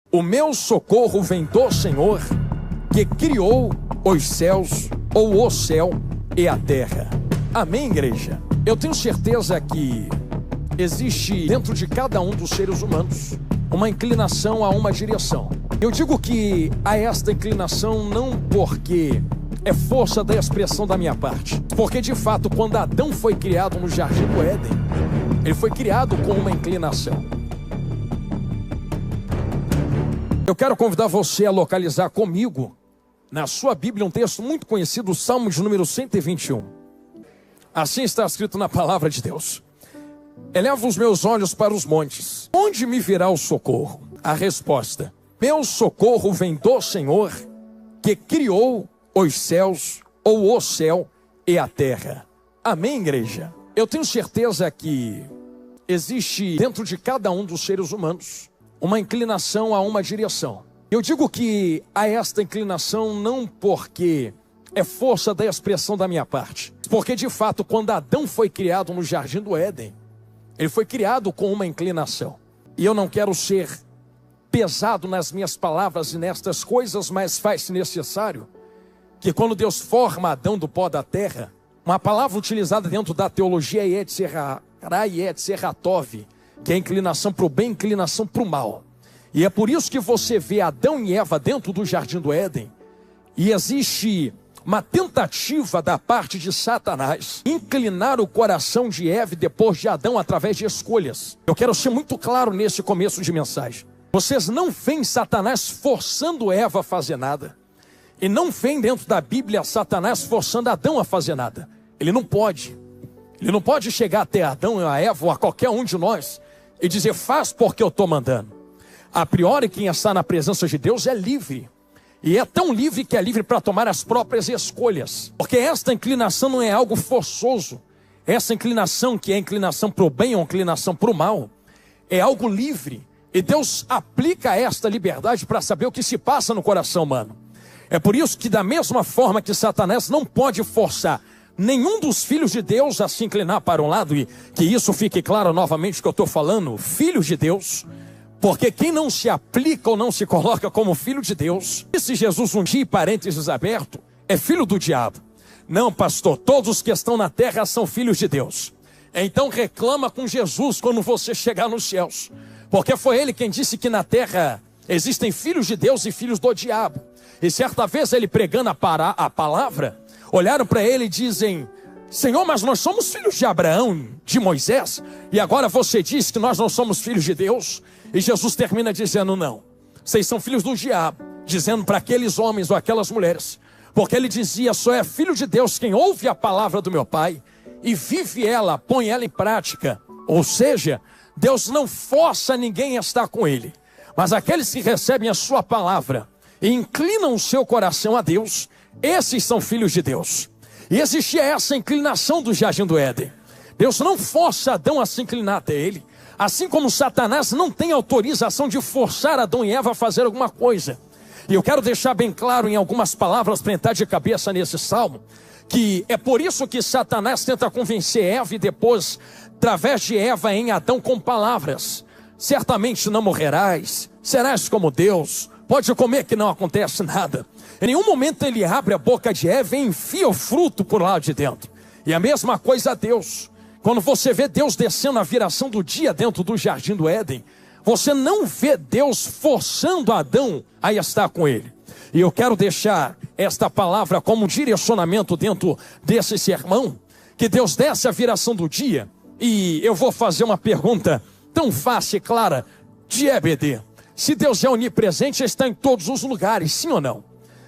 O meu socorro vem do Senhor, que criou os céus, ou o céu e a terra. Amém, igreja? Eu tenho certeza que existe dentro de cada um dos seres humanos uma inclinação a uma direção. Eu digo que há esta inclinação não porque é força da expressão da minha parte, porque de fato quando Adão foi criado no Jardim do Éden, ele foi criado com uma inclinação. Eu quero convidar você a localizar comigo na sua Bíblia um texto muito conhecido, o Salmo de número 121. Assim está escrito na palavra de Deus: eleva os meus olhos para os montes, onde me virá o socorro? A resposta: meu socorro vem do Senhor, que criou os céus, ou o céu e a terra. Amém, igreja? Eu tenho certeza que existe dentro de cada um dos seres humanos uma inclinação a uma direção. Eu digo que há esta inclinação não porque é força da expressão da minha parte, porque de fato quando Adão foi criado no Jardim do Éden, ele foi criado com uma inclinação. E eu não quero ser pesado nas minhas palavras e nestas coisas, mas faz-se necessário que quando Deus forma Adão do pó da terra, uma palavra utilizada dentro da teologia é Yetzirah, que é inclinação para o bem, inclinação para o mal. E é por isso que você vê Adão e Eva dentro do Jardim do Éden, e existe uma tentativa da parte de Satanás inclinar o coração de Eva e depois de Adão através de escolhas. Eu quero ser muito claro nesse começo de mensagem. Vocês não veem Satanás forçando Eva a fazer nada, e não veem dentro da Bíblia Satanás forçando Adão a fazer nada. Ele não pode. Ele não pode chegar até Adão, a Eva ou a qualquer um de nós e dizer: faz porque eu estou mandando. A priori, quem está na presença de Deus é livre. E é tão livre que é livre para tomar as próprias escolhas. Porque esta inclinação não é algo forçoso. Essa inclinação, que é inclinação para o bem ou inclinação para o mal, é algo livre. E Deus aplica esta liberdade para saber o que se passa no coração humano. É por isso que da mesma forma que Satanás não pode forçar nenhum dos filhos de Deus a se inclinar para um lado, e que isso fique claro novamente que eu estou falando, filhos de Deus, porque quem não se aplica ou não se coloca como filho de Deus, e se Jesus um dia, parênteses aberto, é filho do diabo. Não, pastor, todos que estão na terra são filhos de Deus. Então reclama com Jesus quando você chegar nos céus, porque foi ele quem disse que na terra existem filhos de Deus e filhos do diabo. E certa vez ele pregando a palavra, olharam para ele e dizem: Senhor, mas nós somos filhos de Abraão, de Moisés, e agora você diz que nós não somos filhos de Deus? E Jesus termina dizendo: não, vocês são filhos do diabo, dizendo para aqueles homens ou aquelas mulheres, porque ele dizia: só é filho de Deus quem ouve a palavra do meu Pai e vive ela, põe ela em prática. Ou seja, Deus não força ninguém a estar com ele, mas aqueles que recebem a sua palavra e inclinam o seu coração a Deus, esses são filhos de Deus. E existia essa inclinação do Jardim do Éden. Deus não força Adão a se inclinar até ele, assim como Satanás não tem autorização de forçar Adão e Eva a fazer alguma coisa. E eu quero deixar bem claro em algumas palavras para entrar de cabeça nesse salmo, que é por isso que Satanás tenta convencer Eva e depois, através de Eva em Adão, com palavras: certamente não morrerás, serás como Deus, pode comer que não acontece nada. Em nenhum momento ele abre a boca de Eva e enfia o fruto por lá de dentro. E a mesma coisa a Deus. Quando você vê Deus descendo a viração do dia dentro do Jardim do Éden, você não vê Deus forçando Adão a estar com ele. E eu quero deixar esta palavra como um direcionamento dentro desse sermão, que Deus desce a viração do dia. E eu vou fazer uma pergunta tão fácil e clara de EBD. Se Deus é onipresente, está em todos os lugares, sim ou não?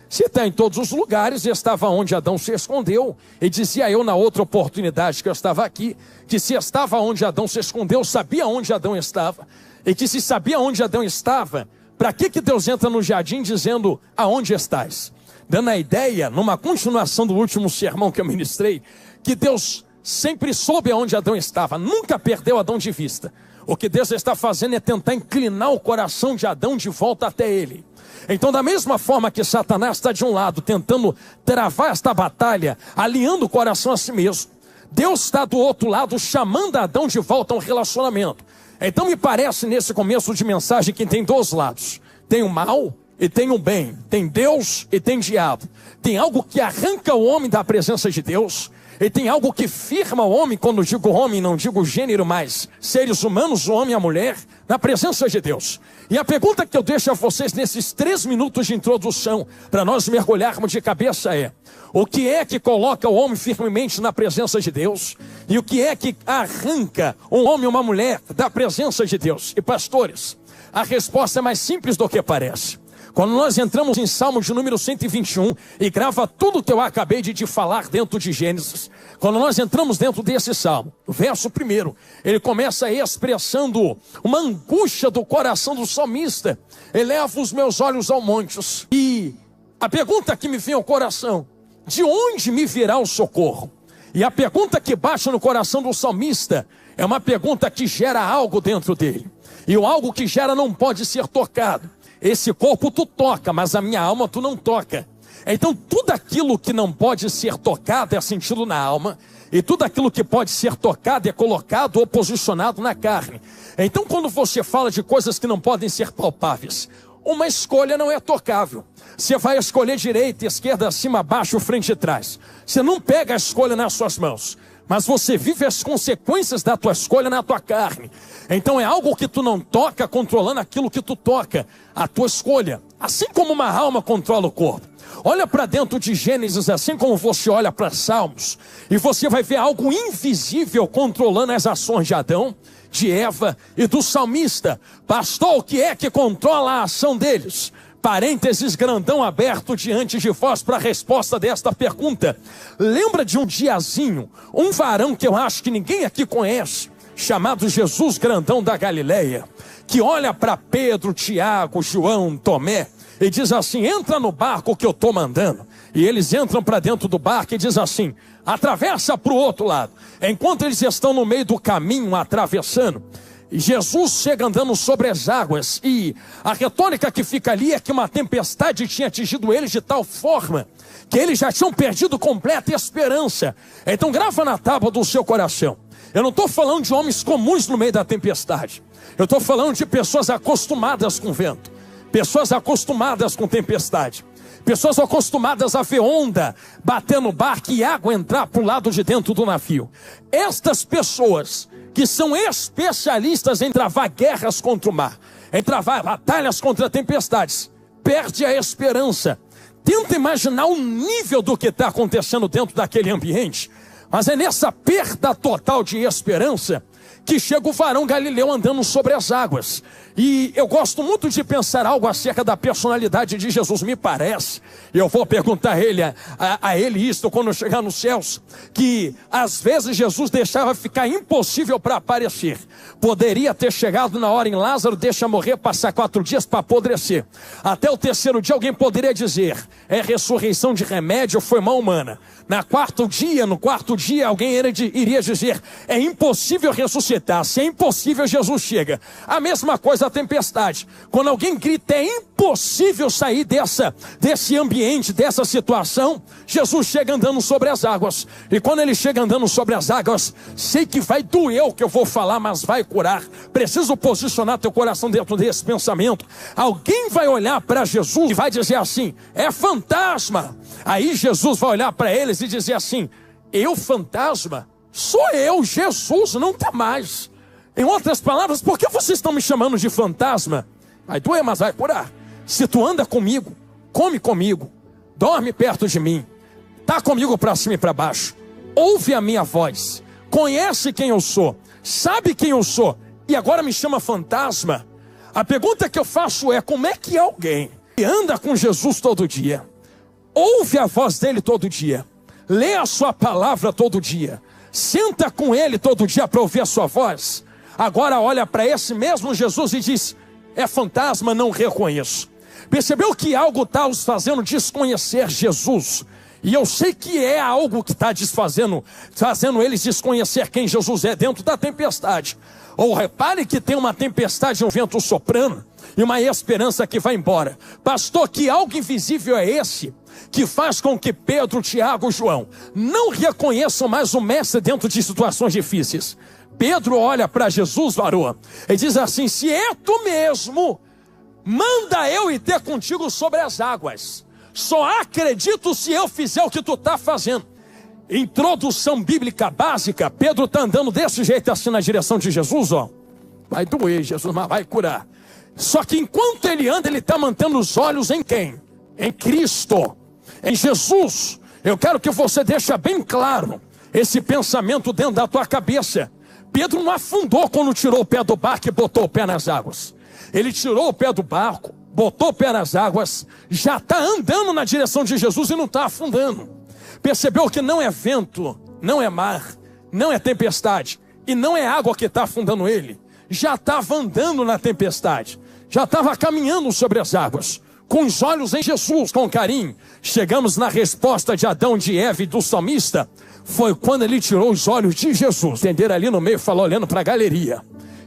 Se está em todos os lugares, estava onde Adão se escondeu. E dizia eu na outra oportunidade que eu estava aqui, que se estava onde Adão se escondeu, sabia onde Adão estava. E que se sabia onde Adão estava, para que Deus entra no jardim dizendo: aonde estás? Dando a ideia, numa continuação do último sermão que eu ministrei, que Deus sempre soube aonde Adão estava, nunca perdeu Adão de vista. O que Deus está fazendo é tentar inclinar o coração de Adão de volta até ele. Então, da mesma forma que Satanás está de um lado tentando travar esta batalha, alinhando o coração a si mesmo, Deus está do outro lado chamando Adão de volta a um relacionamento. Então me parece nesse começo de mensagem que tem dois lados. Tem o mal e tem o bem. Tem Deus e tem diabo. Tem algo que arranca o homem da presença de Deus. E tem algo que firma o homem, quando digo homem, não digo gênero, mas seres humanos, o homem e a mulher, na presença de Deus. E a pergunta que eu deixo a vocês nesses 3 minutos de introdução, para nós mergulharmos de cabeça é: o que é que coloca o homem firmemente na presença de Deus? E o que é que arranca um homem e uma mulher da presença de Deus? E pastores, a resposta é mais simples do que parece. Quando nós entramos em Salmo de número 121 e grava tudo que eu acabei de te falar dentro de Gênesis, quando nós entramos dentro desse Salmo, o verso 1, ele começa expressando uma angústia do coração do salmista. Elevo os meus olhos aos montes. E a pergunta que me vem ao coração: de onde me virá o socorro? E a pergunta que bate no coração do salmista é uma pergunta que gera algo dentro dele. E o algo que gera não pode ser tocado. Esse corpo tu toca, mas a minha alma tu não toca. Então tudo aquilo que não pode ser tocado é sentido na alma, e tudo aquilo que pode ser tocado é colocado ou posicionado na carne. Então quando você fala de coisas que não podem ser palpáveis, uma escolha não é tocável. Você vai escolher direita, esquerda, acima, baixo, frente e trás. Você não pega a escolha nas suas mãos, mas você vive as consequências da tua escolha na tua carne. Então é algo que tu não toca, controlando aquilo que tu toca, a tua escolha. Assim como uma alma controla o corpo. Olha para dentro de Gênesis, assim como você olha para Salmos, e você vai ver algo invisível controlando as ações de Adão, de Eva e do salmista. Pastor, o que é que controla a ação deles? Parênteses grandão aberto diante de vós para a resposta desta pergunta. Lembra de um diazinho, um varão que eu acho que ninguém aqui conhece, chamado Jesus grandão da Galileia, que olha para Pedro, Tiago, João, Tomé e diz assim: entra no barco que eu estou mandando. E eles entram para dentro do barco e diz assim: atravessa para o outro lado. Enquanto eles estão no meio do caminho atravessando, Jesus chega andando sobre as águas, e a retórica que fica ali é que uma tempestade tinha atingido eles de tal forma que eles já tinham perdido completa esperança. Então grava na tábua do seu coração: eu não estou falando de homens comuns no meio da tempestade. Eu estou falando de pessoas acostumadas com vento, pessoas acostumadas com tempestade, pessoas acostumadas a ver onda bater no barco e água entrar para o lado de dentro do navio. Estas pessoas que são especialistas em travar guerras contra o mar, em travar batalhas contra tempestades, perde a esperança. Tenta imaginar o nível do que está acontecendo dentro daquele ambiente. Mas é nessa perda total de esperança que chega o varão Galileu andando sobre as águas. E eu gosto muito de pensar algo acerca da personalidade de Jesus. Me parece, eu vou perguntar a ele isto quando eu chegar nos céus, que às vezes Jesus deixava ficar impossível para aparecer. Poderia ter chegado na hora em Lázaro, deixa morrer, passar 4 dias para apodrecer. Até o 3º dia alguém poderia dizer: é ressurreição de remédio, foi mão humana. No quarto dia alguém iria dizer: é impossível ressuscitar. Se é impossível, Jesus chega. A mesma coisa a tempestade. Quando alguém grita: é impossível sair desse ambiente, dessa situação, Jesus chega andando sobre as águas. E quando ele chega andando sobre as águas, sei que vai doer o que eu vou falar, mas vai curar. Preciso posicionar teu coração dentro desse pensamento. Alguém vai olhar para Jesus e vai dizer assim: é fantasma. Aí Jesus vai olhar para eles e dizer assim: eu fantasma? Sou eu, Jesus, não tem mais. Em outras palavras, por que vocês estão me chamando de fantasma? Vai doer, mas vai curar. Se tu anda comigo, come comigo, dorme perto de mim, tá comigo para cima e para baixo, ouve a minha voz, conhece quem eu sou, sabe quem eu sou, e agora me chama fantasma. A pergunta que eu faço é: como é que alguém que anda com Jesus todo dia, ouve a voz dele todo dia, lê a sua palavra todo dia, senta com ele todo dia para ouvir a sua voz, agora olha para esse mesmo Jesus e diz: é fantasma, não reconheço? Percebeu que algo está os fazendo desconhecer Jesus? E eu sei que é algo que está fazendo eles desconhecer quem Jesus é dentro da tempestade. Ou repare que tem uma tempestade, um vento soprando e uma esperança que vai embora. Pastor, que algo invisível é esse que faz com que Pedro, Tiago e João não reconheçam mais o mestre dentro de situações difíceis? Pedro olha para Jesus, varão, e diz assim: se é tu mesmo, manda eu ir ter contigo sobre as águas. Só acredito se eu fizer o que tu está fazendo. Introdução bíblica básica. Pedro está andando desse jeito assim na direção de Jesus, ó. Vai doer, Jesus, mas vai curar. Só que enquanto ele anda, ele está mantendo os olhos em quem? Em Cristo, em Jesus. Eu quero que você deixe bem claro esse pensamento dentro da tua cabeça. Pedro não afundou quando tirou o pé do barco e botou o pé nas águas. Ele tirou o pé do barco, botou o pé nas águas, já está andando na direção de Jesus e não está afundando. Percebeu que não é vento, não é mar, não é tempestade, e não é água que está afundando ele. Já estava andando na tempestade, já estava caminhando sobre as águas, com os olhos em Jesus, com carinho. Chegamos na resposta de Adão, de Eva e do salmista. Foi quando ele tirou os olhos de Jesus, entenderam ali no meio, falou olhando para a galeria,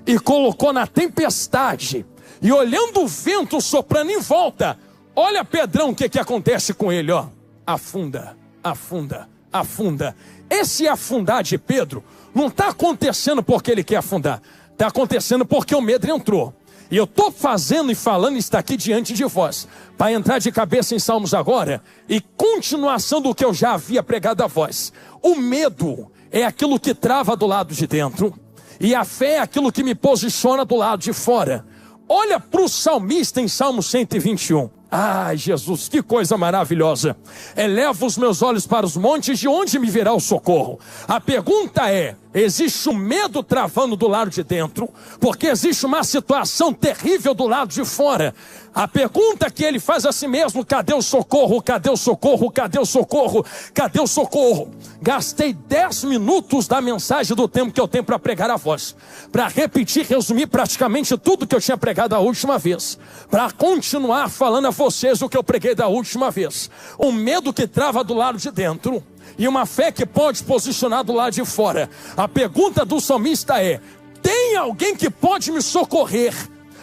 e colocou na tempestade, e olhando o vento soprando em volta. Olha Pedrão, o que acontece com ele, ó. Afunda, afunda, afunda. Esse afundar de Pedro não está acontecendo porque ele quer afundar, está acontecendo porque o medo entrou. E eu estou fazendo e falando isso aqui diante de vós, para entrar de cabeça em Salmos agora, e continuação do que eu já havia pregado a vós. O medo é aquilo que trava do lado de dentro, e a fé é aquilo que me posiciona do lado de fora. Olha para o salmista em Salmo 121. Ai, Jesus, que coisa maravilhosa. Eleva os meus olhos para os montes, de onde me virá o socorro? A pergunta é, existe um medo travando do lado de dentro, porque existe uma situação terrível do lado de fora. A pergunta que ele faz a si mesmo: cadê o socorro? Cadê o socorro? Cadê o socorro? Cadê o socorro? Gastei 10 minutos da mensagem do tempo que eu tenho para pregar a vós, para repetir, resumir praticamente tudo que eu tinha pregado a última vez, para continuar falando a vocês o que eu preguei da última vez. Um medo que trava do lado de dentro e uma fé que pode posicionar do lado de fora. A pergunta do salmista é: tem alguém que pode me socorrer?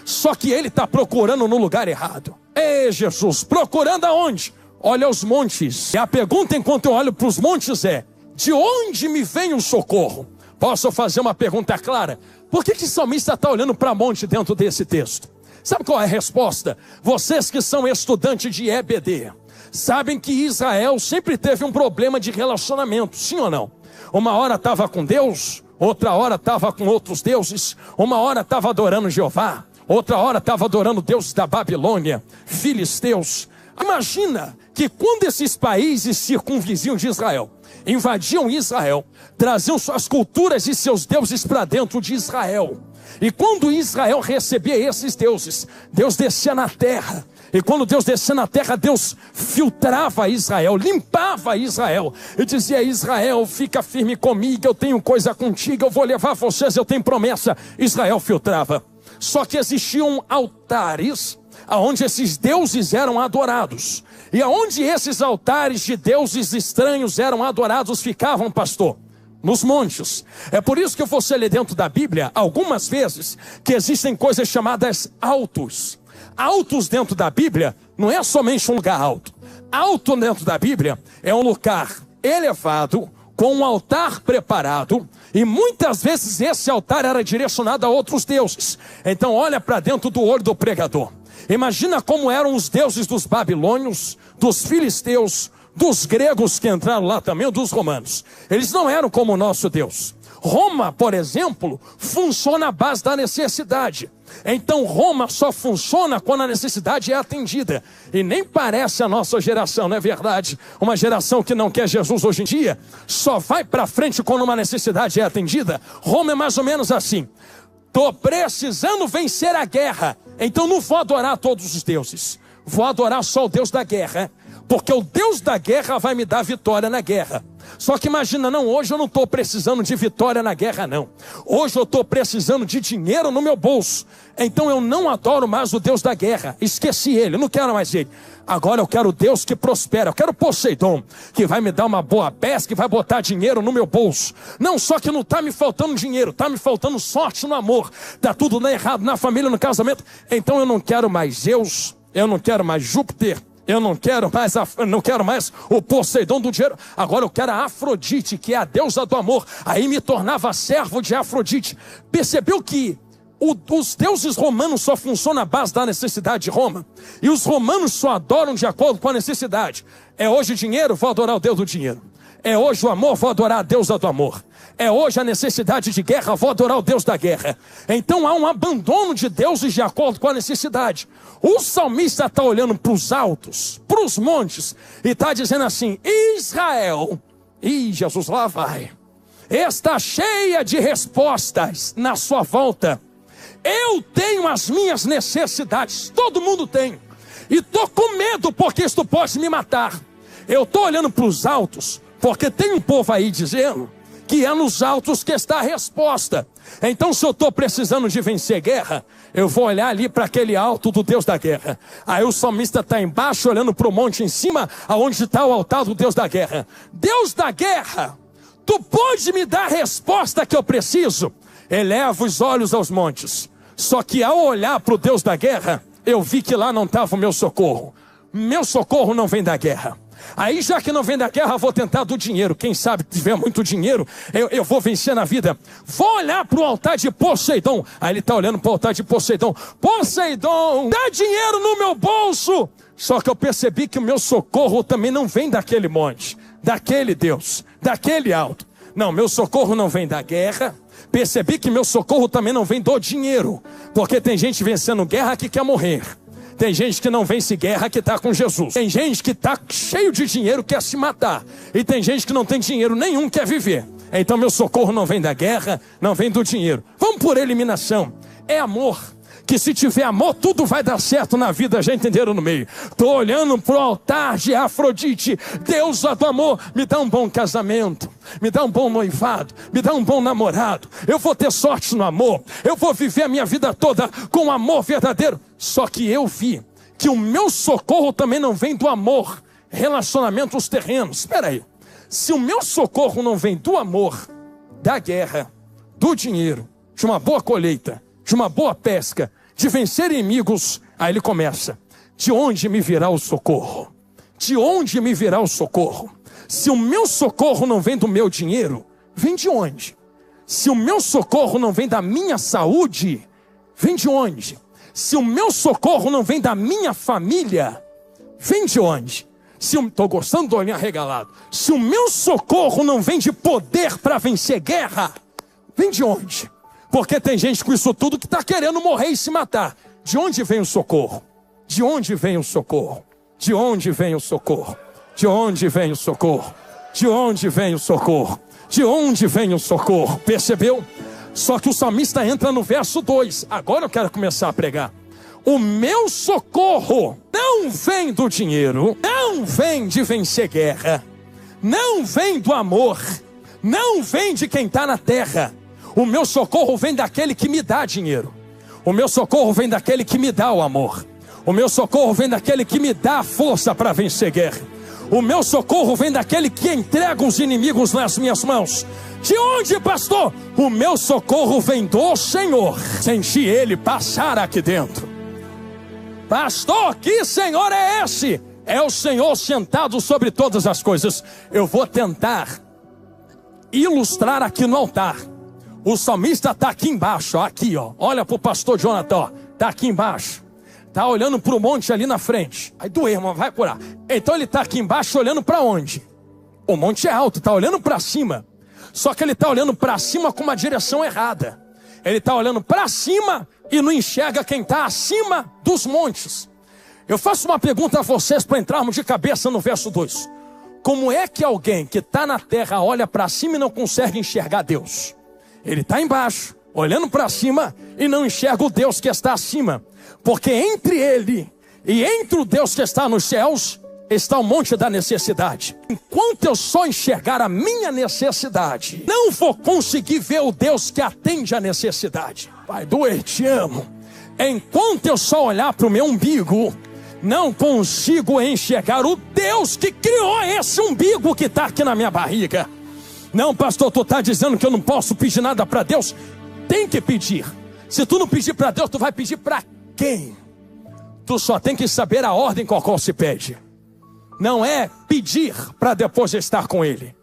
Só que ele está procurando no lugar errado. Ei, Jesus, procurando aonde? Olha os montes. E a pergunta enquanto eu olho para os montes é: de onde me vem o socorro? Posso fazer uma pergunta clara? Por que o salmista está olhando para monte dentro desse texto? Sabe qual é a resposta? Vocês que são estudantes de EBD sabem que Israel sempre teve um problema de relacionamento, sim ou não? Uma hora estava com Deus, outra hora estava com outros deuses, uma hora estava adorando Jeová, outra hora estava adorando deuses da Babilônia, filisteus. Imagina que quando esses países circunvizinhos de Israel invadiam Israel, traziam suas culturas e seus deuses para dentro de Israel. E quando Israel recebia esses deuses, Deus descia na terra. E quando Deus descia na terra, Deus filtrava Israel, limpava Israel. E dizia: Israel, fica firme comigo, eu tenho coisa contigo, eu vou levar vocês, eu tenho promessa. Israel filtrava. Só que existiam altares aonde esses deuses eram adorados. E aonde esses altares de deuses estranhos eram adorados ficavam, pastor? Nos montes. É por isso que você lê dentro da Bíblia, algumas vezes, que existem coisas chamadas altos. Altos dentro da Bíblia não é somente um lugar alto. Alto dentro da Bíblia é um lugar elevado, com um altar preparado, e muitas vezes esse altar era direcionado a outros deuses. Então olha para dentro do olho do pregador. Imagina como eram os deuses dos babilônios, dos filisteus, dos gregos que entraram lá também, dos romanos. Eles não eram como o nosso Deus. Roma, por exemplo, funciona à base da necessidade. Então Roma só funciona quando a necessidade é atendida. E nem parece a nossa geração, não é verdade? Uma geração que não quer Jesus hoje em dia, só vai para frente quando uma necessidade é atendida. Roma é mais ou menos assim: estou precisando vencer a guerra, então não vou adorar todos os deuses, vou adorar só o Deus da guerra, porque o Deus da guerra vai me dar vitória na guerra. Só que imagina, não, hoje eu não estou precisando de vitória na guerra, não. Hoje eu estou precisando de dinheiro no meu bolso. Então eu não adoro mais o Deus da guerra. Esqueci ele, eu não quero mais ele. Agora eu quero o Deus que prospera. Eu quero Poseidon, que vai me dar uma boa pesca, que vai botar dinheiro no meu bolso. Não, só que não está me faltando dinheiro, está me faltando sorte no amor. Está tudo errado na família, no casamento. Então eu não quero mais Zeus, eu não quero mais Júpiter, eu não quero mais o Poseidon do dinheiro. Agora eu quero a Afrodite, que é a deusa do amor. Aí me tornava servo de Afrodite. Percebeu que Os deuses romanos só funcionam à base da necessidade de Roma. E os romanos só adoram de acordo com a necessidade. É hoje dinheiro, vou adorar o Deus do dinheiro. É hoje o amor, vou adorar a deusa do amor. É hoje a necessidade de guerra, vou adorar o Deus da guerra. Então há um abandono de deuses de acordo com a necessidade. O salmista está olhando para os altos, para os montes, e está dizendo assim: Israel, e Jesus lá vai, está cheia de respostas na sua volta. Eu tenho as minhas necessidades, todo mundo tem, e estou com medo porque isto pode me matar. Eu estou olhando para os altos, porque tem um povo aí dizendo que é nos altos que está a resposta. Então, se eu estou precisando de vencer guerra, eu vou olhar ali para aquele alto do Deus da guerra. Aí o salmista está embaixo, olhando para o monte em cima, aonde está o altar do Deus da guerra. Deus da guerra, tu pode me dar a resposta que eu preciso? Eleva os olhos aos montes. Só que ao olhar para o Deus da guerra, eu vi que lá não estava o meu socorro. Meu socorro não vem da guerra. Aí, já que não vem da guerra, vou tentar do dinheiro. Quem sabe, se tiver muito dinheiro, eu vou vencer na vida. Vou olhar para o altar de Poseidon. Aí ele está olhando para o altar de Poseidon. Poseidon, dá dinheiro no meu bolso. Só que eu percebi que o meu socorro também não vem daquele monte, daquele Deus, daquele alto. Não, meu socorro não vem da guerra. Percebi que meu socorro também não vem do dinheiro. Porque tem gente vencendo guerra que quer morrer. Tem gente que não vence guerra que está com Jesus. Tem gente que está cheio de dinheiro, quer se matar. E tem gente que não tem dinheiro nenhum, quer viver. Então meu socorro não vem da guerra, não vem do dinheiro. Vamos por eliminação. É amor. Que se tiver amor, tudo vai dar certo na vida, já entenderam no meio. Estou olhando para o altar de Afrodite. Deusa do amor, me dá um bom casamento, me dá um bom noivado, me dá um bom namorado. Eu vou ter sorte no amor, eu vou viver a minha vida toda com amor verdadeiro. Só que eu vi que o meu socorro também não vem do amor, relacionamentos terrenos. Espera aí, se o meu socorro não vem do amor, da guerra, do dinheiro, de uma boa colheita, de uma boa pesca, de vencer inimigos, aí ele começa: de onde me virá o socorro? De onde me virá o socorro? Se o meu socorro não vem do meu dinheiro, vem de onde? Se o meu socorro não vem da minha saúde, vem de onde? Se o meu socorro não vem da minha família, vem de onde? Estou gostando do olhinho arregalado. Se o meu socorro não vem de poder para vencer guerra, vem de onde? Porque tem gente com isso tudo que está querendo morrer e se matar. De onde vem o socorro? De onde vem o socorro? De onde vem o socorro? De onde vem o socorro? De onde vem o socorro? De onde vem o socorro? Percebeu? Só que o salmista entra no verso 2. Agora eu quero começar a pregar. O meu socorro não vem do dinheiro, não vem de vencer guerra, não vem do amor, não vem de quem está na terra. O meu socorro vem daquele que me dá dinheiro. O meu socorro vem daquele que me dá o amor. O meu socorro vem daquele que me dá a força para vencer guerra. O meu socorro vem daquele que entrega os inimigos nas minhas mãos. De onde, pastor? O meu socorro vem do Senhor. Senti ele passar aqui dentro. Pastor, que Senhor é esse? É o Senhor sentado sobre todas as coisas. Eu vou tentar ilustrar aqui no altar. O salmista está aqui embaixo, ó, aqui, ó. Olha para o pastor Jonathan, está aqui embaixo. Está olhando para o monte ali na frente. Aí doeu, irmão, vai curar. Então ele está aqui embaixo olhando para onde? O monte é alto, está olhando para cima. Só que ele está olhando para cima com uma direção errada. Ele está olhando para cima e não enxerga quem está acima dos montes. Eu faço uma pergunta a vocês para entrarmos de cabeça no verso 2. Como é que alguém que está na terra olha para cima e não consegue enxergar Deus? Ele está embaixo, olhando para cima e não enxerga o Deus que está acima. Porque entre ele e entre o Deus que está nos céus está o monte da necessidade. Enquanto eu só enxergar a minha necessidade, não vou conseguir ver o Deus que atende a necessidade. Vai doer, te amo. Enquanto eu só olhar para o meu umbigo, não consigo enxergar o Deus que criou esse umbigo que está aqui na minha barriga. Não, pastor, tu está dizendo que eu não posso pedir nada para Deus? Tem que pedir. Se tu não pedir para Deus, tu vai pedir para quem? Tu só tem que saber a ordem com a qual se pede. Não é pedir para depois estar com Ele.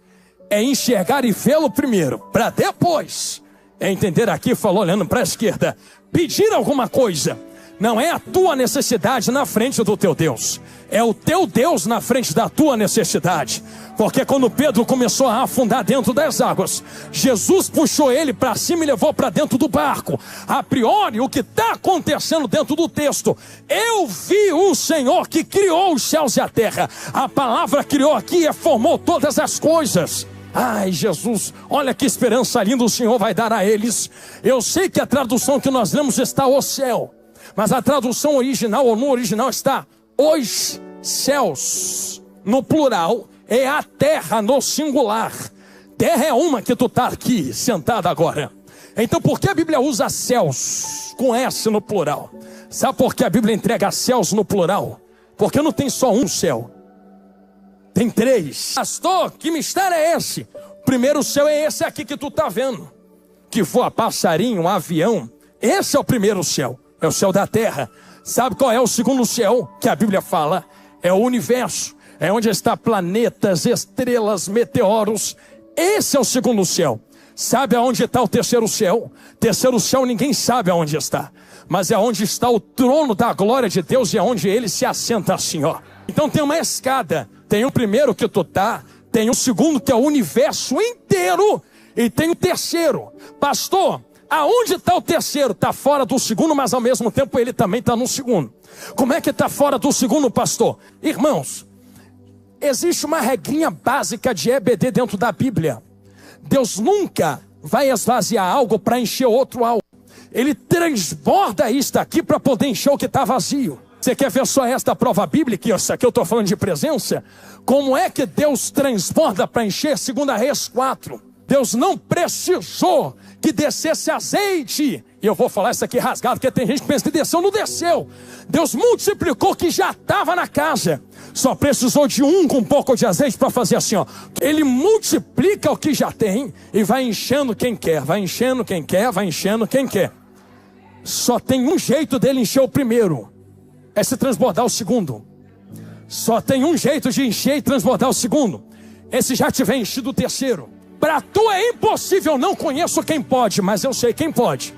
É enxergar e vê-lo primeiro, para depois É entender aqui, falou olhando para a esquerda. Pedir alguma coisa. Não é a tua necessidade na frente do teu Deus. É o teu Deus na frente da tua necessidade. Porque quando Pedro começou a afundar dentro das águas, Jesus puxou ele para cima e levou para dentro do barco. A priori, o que está acontecendo dentro do texto? Eu vi o Senhor que criou os céus e a terra. A palavra criou aqui e formou todas as coisas. Ai, Jesus, olha que esperança linda o Senhor vai dar a eles. Eu sei que a tradução que nós lemos está o céu, mas a tradução original ou no original está os céus. No plural é a terra no singular. Terra é uma que tu está aqui sentada agora. Então por que a Bíblia usa céus com S no plural? Sabe por que a Bíblia entrega céus no plural? Porque não tem só um céu. Tem 3. Pastor, que mistério é esse? O primeiro céu é esse aqui que tu está vendo. Que voa passarinho, um avião. Esse é o primeiro céu. É o céu da terra. Sabe qual é o segundo céu que a Bíblia fala? É o universo. É onde está planetas, estrelas, meteoros. Esse é o segundo céu. Sabe aonde está o terceiro céu? Terceiro céu ninguém sabe aonde está. Mas é onde está o trono da glória de Deus e é onde ele se assenta assim, ó. Então tem uma escada. Tem o primeiro que tu tá, tem o segundo que é o universo inteiro e tem o terceiro. Pastor, aonde está o terceiro? Está fora do segundo, mas ao mesmo tempo ele também está no segundo. Como é que está fora do segundo, pastor? Irmãos, existe uma regrinha básica de EBD dentro da Bíblia. Deus nunca vai esvaziar algo para encher outro algo. Ele transborda isto aqui para poder encher o que está vazio. Você quer ver só esta prova bíblica? Isso aqui eu estou falando de presença. Como é que Deus transborda para encher? 2 Reis 4. Deus não precisou que descesse azeite. E eu vou falar isso aqui rasgado, porque tem gente que pensa que desceu, não desceu. Deus multiplicou o que já estava na casa. Só precisou de com um pouco de azeite para fazer assim, ó. Ele multiplica o que já tem e vai enchendo quem quer. Vai enchendo quem quer, vai enchendo quem quer. Só tem um jeito dele encher o primeiro. É se transbordar o segundo. Só tem um jeito de encher e transbordar o segundo. Esse já tiver enchido o terceiro. Para tu é impossível, não conheço quem pode, mas eu sei quem pode.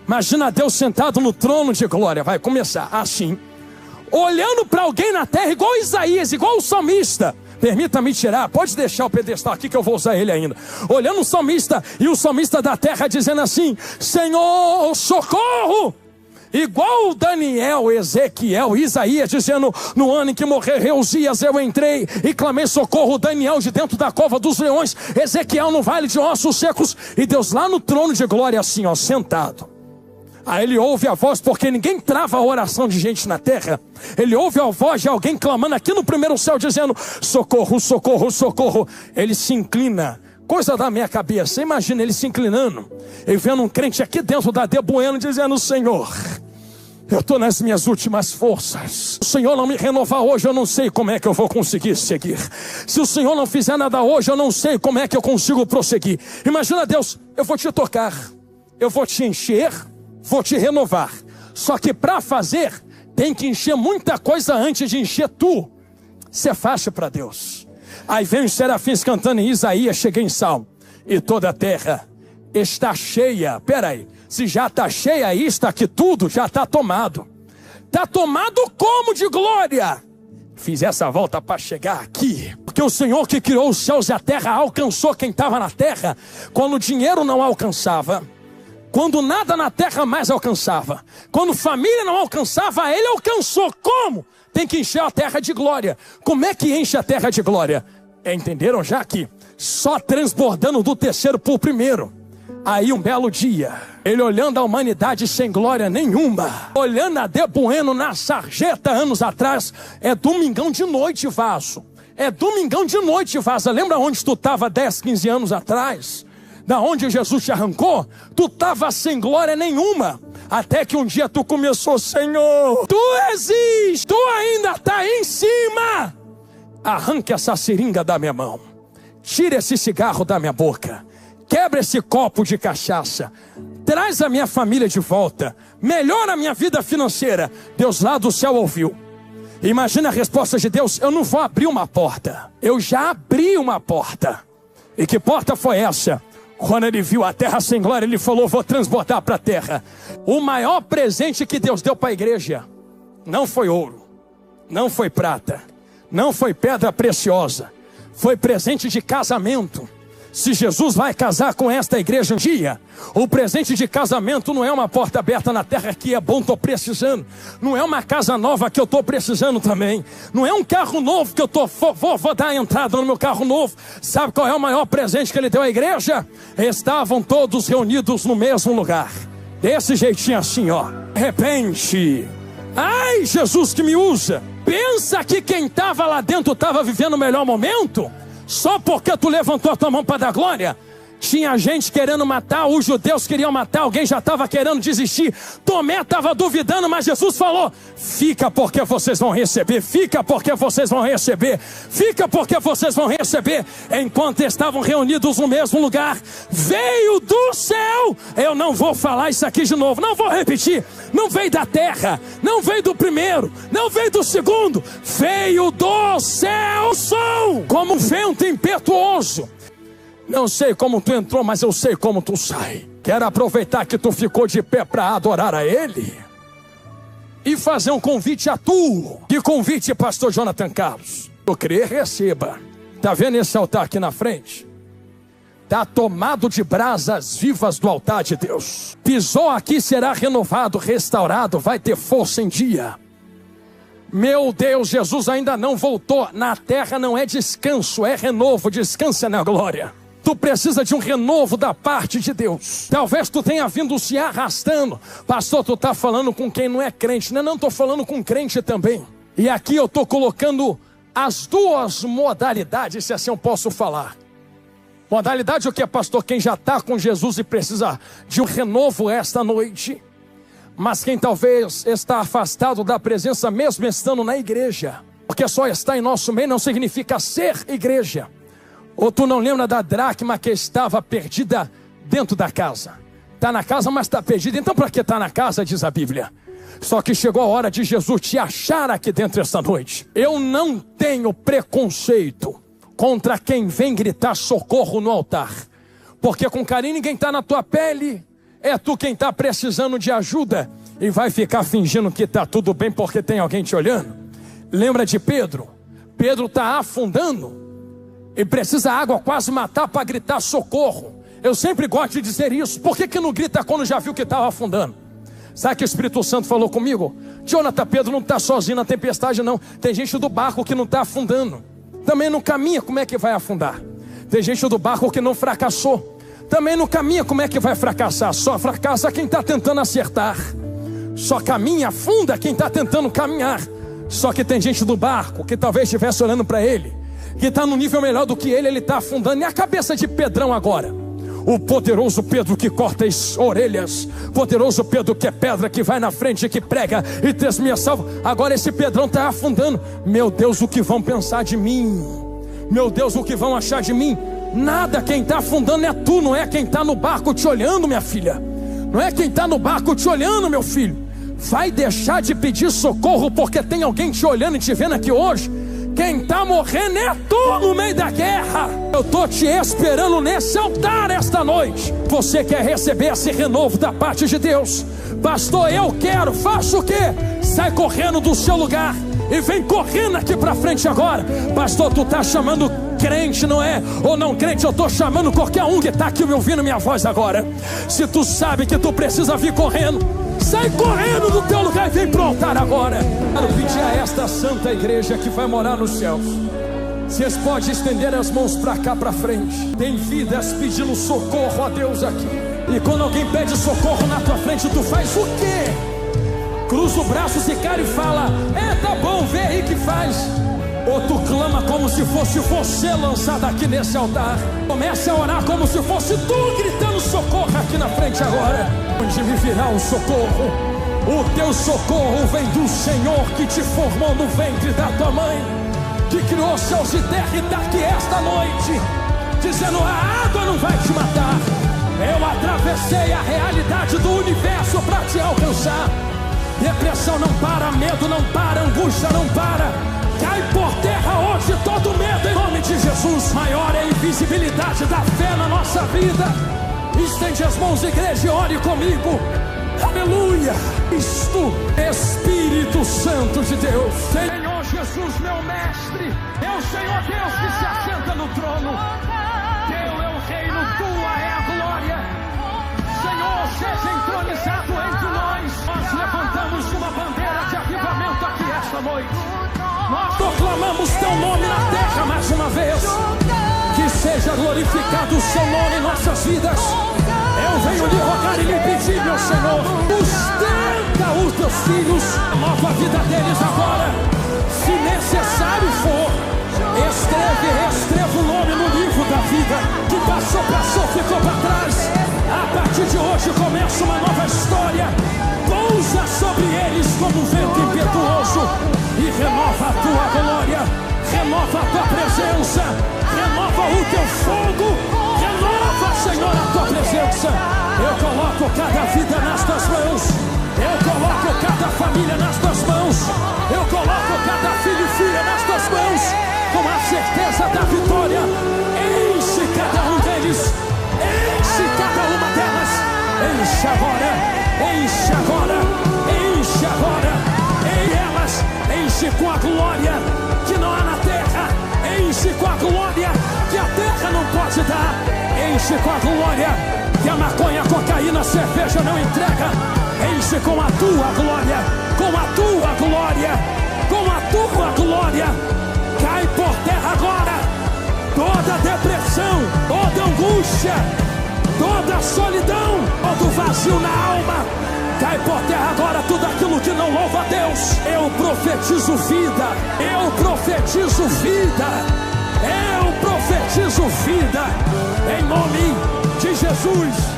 Imagina Deus sentado no trono de glória. Vai começar assim, olhando para alguém na terra, igual Isaías, igual o salmista. Permita-me tirar, pode deixar o pedestal aqui que eu vou usar ele ainda. Olhando o salmista, e o salmista da terra dizendo assim: Senhor, socorro! Igual Daniel, Ezequiel, Isaías dizendo: no ano em que morreu Uzias eu entrei e clamei socorro. Daniel de dentro da cova dos leões, Ezequiel no vale de ossos secos, e Deus lá no trono de glória assim, ó, sentado. Aí ele ouve a voz, porque ninguém trava a oração de gente na terra. Ele ouve a voz de alguém clamando aqui no primeiro céu dizendo: socorro, socorro, socorro. Ele se inclina. Coisa da minha cabeça, imagina ele se inclinando e vendo um crente aqui dentro da Debueno dizendo: Senhor, eu estou nas minhas últimas forças. Se o Senhor não me renovar hoje, eu não sei como é que eu vou conseguir seguir. Se o Senhor não fizer nada hoje, eu não sei como é que eu consigo prosseguir. Imagina Deus: eu vou te tocar, eu vou te encher, vou te renovar. Só que para fazer, tem que encher muita coisa antes de encher tu. Isso é fácil para Deus. Aí vem os serafins cantando em Isaías, cheguei em Salmo: e toda a terra está cheia. Peraí, se já está cheia, isto aqui tudo já está tomado. Está tomado como de glória? Fiz essa volta para chegar aqui, porque o Senhor que criou os céus e a terra alcançou quem estava na terra quando o dinheiro não alcançava, quando nada na terra mais alcançava, quando família não alcançava, ele alcançou. Como? Tem que encher a terra de glória. Como é que enche a terra de glória? Entenderam já que só transbordando do terceiro para o primeiro. Aí um belo dia, ele olhando a humanidade sem glória nenhuma, olhando a Debueno na sarjeta anos atrás. É domingão de noite, vaso. É domingão de noite, vaza. Lembra onde tu estava 10, 15 anos atrás? Da onde Jesus te arrancou? Tu estava sem glória nenhuma. Até que um dia tu começou: Senhor, tu existes, tu ainda está em cima. Arranca essa seringa da minha mão. Tira esse cigarro da minha boca. Quebra esse copo de cachaça. Traz a minha família de volta. Melhora a minha vida financeira. Deus lá do céu ouviu. Imagina a resposta de Deus: eu não vou abrir uma porta. Eu já abri uma porta. E que porta foi essa? Quando ele viu a terra sem glória, ele falou: vou transbordar para a terra. O maior presente que Deus deu para a igreja não foi ouro, não foi prata, não foi pedra preciosa, foi presente de casamento. Se Jesus vai casar com esta igreja um dia, o presente de casamento não é uma porta aberta na terra que é bom, estou precisando. Não é uma casa nova que eu estou precisando também. Não é um carro novo que eu vou dar a entrada no meu carro novo. Sabe qual é o maior presente que ele deu à igreja? Estavam todos reunidos no mesmo lugar. Desse jeitinho assim, ó. De repente, ai, Jesus que me usa. Pensa que quem estava lá dentro estava vivendo o melhor momento? Só porque tu levantou a tua mão para dar glória? Tinha gente querendo matar, os judeus queriam matar, alguém já estava querendo desistir. Tomé estava duvidando, mas Jesus falou: fica porque vocês vão receber, fica porque vocês vão receber, fica porque vocês vão receber. Enquanto estavam reunidos no mesmo lugar, veio do céu. Eu não vou falar isso aqui de novo, não vou repetir. Não veio da terra, não veio do primeiro, não veio do segundo, veio do céu, som como um vento impetuoso. Não sei como tu entrou, mas eu sei como tu sai. Quero aproveitar que tu ficou de pé para adorar a Ele e fazer um convite a tu. Que convite, pastor Jonathan Carlos? Eu crer, receba. Tá vendo esse altar aqui na frente? Tá tomado de brasas vivas do altar de Deus. Pisou aqui, será renovado, restaurado, vai ter força em dia. Meu Deus, Jesus ainda não voltou. Na terra não é descanso, é renovo. Descansa na glória. Tu precisa de um renovo da parte de Deus. Talvez tu tenha vindo se arrastando. Pastor, tu está falando com quem não é crente. Não, estou falando com crente também. E aqui eu estou colocando as duas modalidades, se assim eu posso falar. Modalidade o que, pastor? Quem já está com Jesus e precisa de um renovo esta noite. Mas quem talvez está afastado da presença mesmo estando na igreja. Porque só estar em nosso meio não significa ser igreja. Ou tu não lembra da dracma que estava perdida dentro da casa? Está na casa, mas está perdida. Então para que está na casa, diz a Bíblia? Só que chegou a hora de Jesus te achar aqui dentro esta noite. Eu não tenho preconceito contra quem vem gritar socorro no altar. Porque com carinho ninguém está na tua pele. É tu quem está precisando de ajuda e vai ficar fingindo que está tudo bem porque tem alguém te olhando. Lembra de Pedro? Pedro está afundando. E precisa água quase matar para gritar socorro. Eu sempre gosto de dizer isso. Por que não grita quando já viu que estava afundando? Sabe que o Espírito Santo falou comigo? Jonathan, Pedro não está sozinho na tempestade não. Tem gente do barco que não está afundando. Também não caminha, como é que vai afundar? Tem gente do barco que não fracassou. Também não caminha, como é que vai fracassar? Só fracassa quem está tentando acertar. Só caminha, afunda quem está tentando caminhar. Só que tem gente do barco que talvez estivesse olhando para ele, que está no nível melhor do que ele está afundando. E a cabeça de Pedrão agora? O poderoso Pedro que corta as orelhas, poderoso Pedro que é pedra, que vai na frente, que prega e testemunha salvo. Agora esse Pedrão está afundando. Meu Deus, o que vão pensar de mim? Meu Deus, o que vão achar de mim? Nada, quem está afundando é tu, não é quem está no barco te olhando, minha filha. Não é quem está no barco te olhando, meu filho. Vai deixar de pedir socorro porque tem alguém te olhando e te vendo aqui hoje? Quem está morrendo é tu no meio da guerra. Eu estou te esperando nesse altar esta noite. Você quer receber esse renovo da parte de Deus? Pastor, eu quero. Faça o quê? Sai correndo do seu lugar e vem correndo aqui para frente agora. Pastor, tu está chamando crente, não é? Ou não crente? Eu estou chamando qualquer um que está aqui me ouvindo minha voz agora. Se tu sabe que tu precisa vir correndo, sai correndo do teu lugar e vem pro altar agora. Quero pedir a esta santa igreja que vai morar nos céus. Vocês podem estender as mãos para cá, para frente. Tem vidas pedindo socorro a Deus aqui. E quando alguém pede socorro na tua frente, tu faz o quê? Cruza o braço, se cara e fala: tá bom, vê aí que faz. Ou tu clama como se fosse você lançado aqui nesse altar. Comece a orar como se fosse tu gritando socorro aqui na frente agora. Onde me virá o socorro? O teu socorro vem do Senhor que te formou no ventre da tua mãe, que criou céus e terra e está aqui esta noite, dizendo: a água não vai te matar. Eu atravessei a realidade do universo para te alcançar. Depressão não para, medo não para, angústia não para. Cai por terra hoje todo medo em nome de Jesus. Maior é envio visibilidade da fé na nossa vida. Estende as mãos, igreja, e ore comigo. Aleluia. Espírito Santo de Deus. Senhor Jesus, meu mestre, é o Senhor Deus que se assenta no trono. Teu é o reino, tua é a glória. Senhor, seja entronizado entre nós. Nós levantamos uma bandeira de avivamento aqui esta noite. Nós proclamamos teu nome na terra mais uma vez. Que seja glorificado o seu nome em nossas vidas. Eu venho lhe rogar e lhe pedir, meu Senhor, sustenta os teus filhos, nova a vida deles agora. Se necessário for, escreva o nome no livro da vida. Que passou, ficou para trás. A partir de hoje começa uma nova história. Pousa sobre eles como um vento impetuoso e renova a tua glória, renova a tua presença, renova o teu fogo, renova, Senhor, a tua presença. Eu coloco cada vida nas tuas mãos, eu coloco cada família nas tuas mãos, eu coloco cada filho e filha nas tuas mãos, com a certeza da vitória. Enche cada um deles, enche cada uma delas, enche agora, enche agora, enche agora, em elas, enche com a glória que não há na terra, enche com a glória que a terra não pode dar, enche com a glória que a maconha, a cocaína, a cerveja não entrega, enche com a tua glória, com a tua glória, com a tua glória. Cai por terra agora toda depressão, toda angústia, toda solidão, todo vazio na alma. Cai por terra agora tudo aquilo que não louva a Deus. Eu profetizo vida, eu profetizo vida, eu profetizo vida, em nome de Jesus.